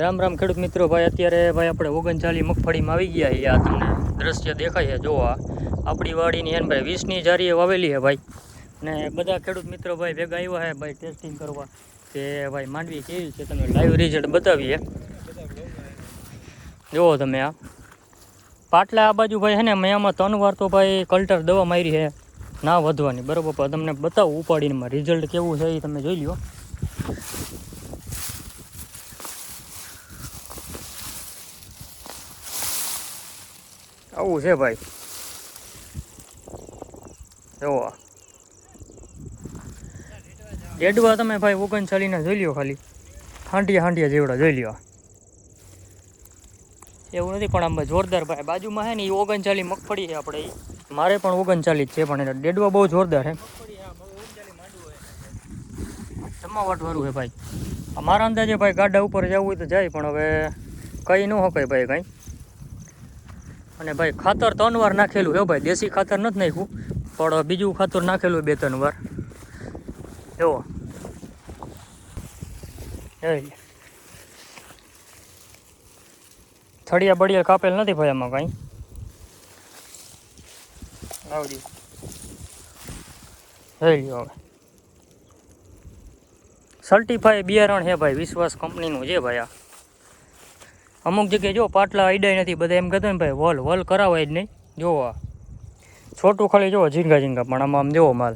રામ રામ ખેડૂત મિત્રો ભાઈ, અત્યારે ભાઈ આપણે 39 મગફળીમાં આવી ગયા છીએ. આ તમને દ્રશ્ય દેખાય છે, જો આપણી વાડીની એન ભાઈ 20ની જારીએ વાવેલી છે ભાઈ. અને બધા ખેડૂત મિત્રો ભાઈ ભેગા આવ્યા છે ભાઈ ટેસ્ટિંગ કરવા કે ભાઈ માંડવી કેવી છે. તમે લાઈવ રિઝલ્ટ બતાવીએ. જુઓ તમે આ પાટલા આ બાજુ ભાઈ છે ને, મેં આમાં 3 વાર તો ભાઈ કલ્ટર દવા મારી છે ના વધવાની, બરાબર. પણ તમને બતાવું ઉપાડીને રિઝલ્ટ કેવું છે એ તમે જોઈ લો. આવું છે ભાઈ, જુઓ ડેડવા તમે ભાઈ 39ના જોઈ લ્યો, ખાલી હાંડિયા જેવડા જોઈ લ્યો. એવું નથી પણ આમ જોરદાર ભાઈ. બાજુમાં છે ને એ 39 મગફળી છે આપણે, મારે પણ 39 છે, પણ એટલે ડેડવા બહુ જોરદાર છે. જમાવટ વાળું છે ભાઈ. મારા અંદાજે ભાઈ ગાડા ઉપર જવું હોય તો જાય, પણ હવે કંઈ ન હકાય ભાઈ કંઈ. અને ભાઈ ખાતર 3 વાર નાખેલું હે ભાઈ, દેશી ખાતર નથી નાખ્યું, પણ બીજું ખાતર નાખેલું 2-3 વાર. જુઓ થળિયા બળિયા કાપેલ નથી ભાઈ આમાં કાંઈ. આવડી જોઈ લ્યો. હવે સર્ટિફાઈ બિયારણ છે ભાઈ, વિશ્વાસ કંપનીનું છે ભાઈ. આ અમુક જગ્યાએ જો પાટલા આઈડાય નથી, બધા એમ કહેતા ને ભાઈ વલ કરાવાય જ નહીં. જુઓ આ છોટું ખાલી જુઓ ઝીંગા, પણ આમાં આમ જુઓ માલ.